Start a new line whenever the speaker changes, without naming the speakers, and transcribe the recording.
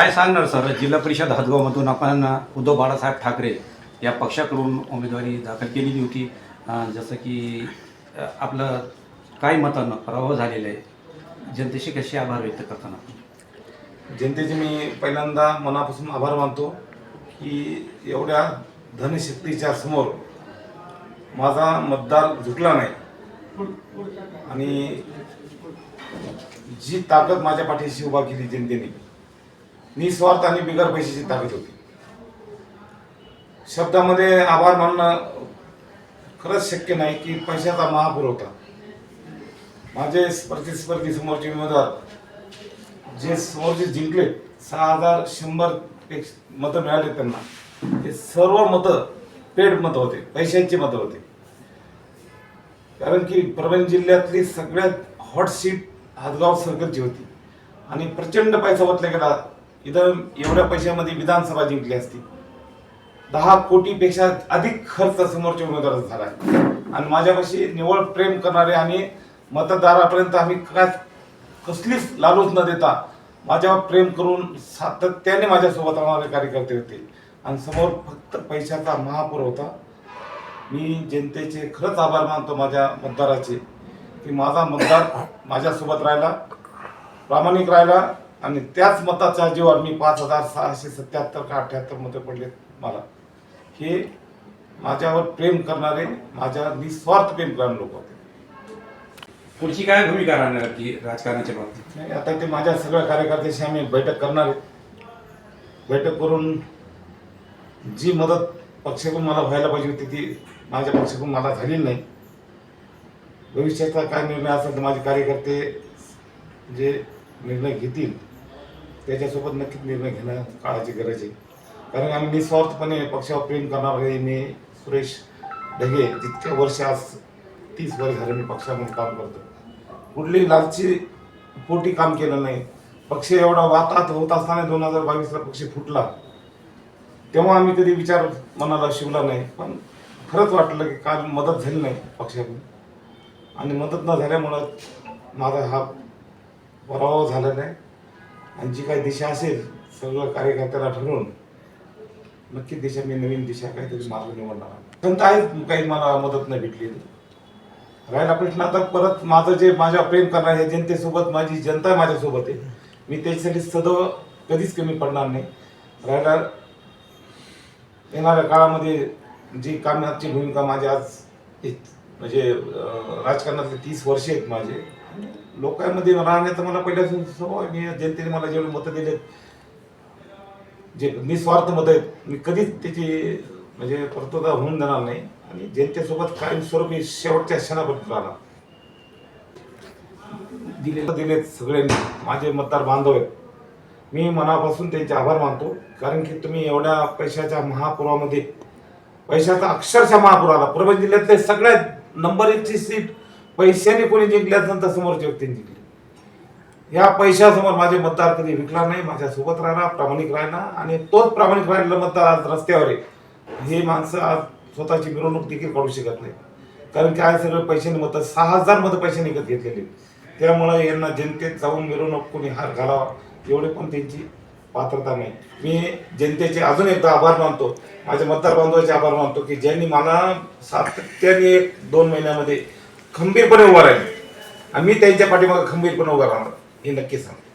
काय सांगणार सर, जिल्हा परिषद हदगावमधून आपण उद्धव बाळासाहेब ठाकरे या पक्षाकडून उमेदवारी दाखल केलेली होती. जसं की आपलं काही मतांना पराभव झालेला आहे. जनतेशी कसे आभार व्यक्त करताना?
जनतेचे मी पहिल्यांदा मनापासून आभार मानतो की एवढ्या धनशक्तीच्या समोर माझा मतदार झुकला नाही आणि जी ताकद माझ्या पाठीशी उभा केली जनतेने, निस्वार्थ आणि बिगर पैशाची ताकद होती. शब्दामध्ये आभार मानणं खरंच शक्य नाही की पैशाचा महापूर होता. माझे प्रतिस्पर्धी समोरचे उमेदवार जे समोरचे जिंकले 6100 मतं मिळाले त्यांना, ते सर्व मतं पेड मतं होते, पैशांची मतं होते. कारण की परभणी जिल्ह्यातली सगळ्यात हॉट सीट हदगाव सर्कलची होती आणि प्रचंड पैसा ओतला गेला. इथं एवढ्या पैशामध्ये विधानसभा जिंकली असती. 10 कोटीपेक्षा अधिक खर्च समोरच्या उमेदवाराचा झाला आणि माझ्यापाशी निव्वळ प्रेम करणारे आणि मतदारापर्यंत आम्ही काय कसलीच लालूच न देता माझ्यावर प्रेम करून सातत्याने माझ्यासोबत राहणारे कार्यकर्ते होते आणि समोर फक्त पैशाचा महापूर होता. मी जनतेचे खरंच आभार मानतो माझ्या मतदाराचे की माझा मतदार माझ्यासोबत राहिला, प्रामाणिक राहिला आणि त्याच मताच्या जीवावर मी 5677 का 78 मतं पडलेत मला. हे माझ्यावर प्रेम करणारे, माझ्या निस्वार्थ प्रेम करणारे लोक होते.
पुढची काय भूमिका राहणार की राजकारणाच्या बाबतीत?
नाही, आता ते माझ्या सगळ्या कार्यकर्त्यांशी आम्ही बैठक करणार आहे. बैठक करून जी मदत पक्षाकडून मला व्हायला पाहिजे होती ती माझ्या पक्षाकडून मला झालेली नाही. भविष्याचा काय निर्णय असेल तर माझे कार्यकर्ते जे निर्णय घेतील त्याच्यासोबत नक्कीच निर्णय घेणं काळाची गरज आहे. कारण आम्ही निस्वार्थपणे पक्षावर प्रेम करणार आहे. मी सुरेश ढगे जितक्या वर्ष, आज 30 वर्ष झाले मी पक्षामध्ये काम करतो. कुठली लालची पोटी काम केलं नाही. पक्ष एवढा वातात होत असताना 2022ला पक्ष फुटला तेव्हा आम्ही कधी विचार मनाला शिवला नाही. पण खरंच वाटलं की काल मदत झाली नाही पक्षाकडून आणि मदत न झाल्यामुळं माझा हा पराभव झाला नाही. आणि जी काही दिशा असेल सगळं कार्यकर्त्याला ठरवून नक्की दिशा, मी नवीन दिशा काहीतरी मार्ग निवडणार. पण काही मला मदत नाही भेटलेली. राहिला प्रश्न आता परत माझं जे माझ्या प्रेम करणार आहे जनतेसोबत, माझी जनता माझ्यासोबत आहे. मी त्याच्यासाठी सदैव कधीच कमी पडणार नाही. राहिला येणाऱ्या काळामध्ये जी कामाची भूमिका माझी आज म्हणजे राजकारणातले 30 वर्ष आहेत माझे, लोकांमध्ये राहण्याचं मला पहिल्यापासून सवय. मी जनतेने मला जेवढे मतं दिलेत, जे निस्वार्थ मतं आहेत, मी कधीच त्याची म्हणजे परतोदा होऊन देणार नाही आणि जनतेसोबत कायमस्वरूपी शेवटच्या क्षणापर्यंत राहणार. दिलेत सगळ्यांनी, माझे मतदार बांधव आहेत. मी मनापासून त्यांचे आभार मानतो. कारण की तुम्ही एवढ्या पैशाच्या महापुरामध्ये, पैशाचा अक्षरशः महापूर आला. परभणी जिल्ह्यातले सगळ्यात नंबर 1ची सीट पैशाने कोणी जिंकल्यानंतर समोरच्या व्यक्तीने जिंकली. या पैशासमोर माझे मतदार कधी विकला नाही, माझ्यासोबत राहिला, प्रामाणिक राहिला आणि तोच प्रामाणिक राहिलेला मतदार आज रस्त्यावर आहे. हे माणसं आज स्वतःची मिरवणूक देखील काढू शकत नाही. कारण की आज सगळं पैशाने मतं, 6000 मतं पैशाने विकत घेतलेली. त्यामुळे यांना जनतेत जाऊन मिरवणूक कोणी हार घालावा एवढे पण त्यांची पात्रता नाही. मी जनतेचे अजून एकदा आभार मानतो, माझ्या मतदार बांधवाचे आभार मानतो की ज्यांनी मला सातत्याने 1-2 महिन्यामध्ये खंबीरपणे उभा राहिले आणि मी त्यांच्या पाठीमागे खंबीरपणे उभा राहणार हे नक्की सांगतो.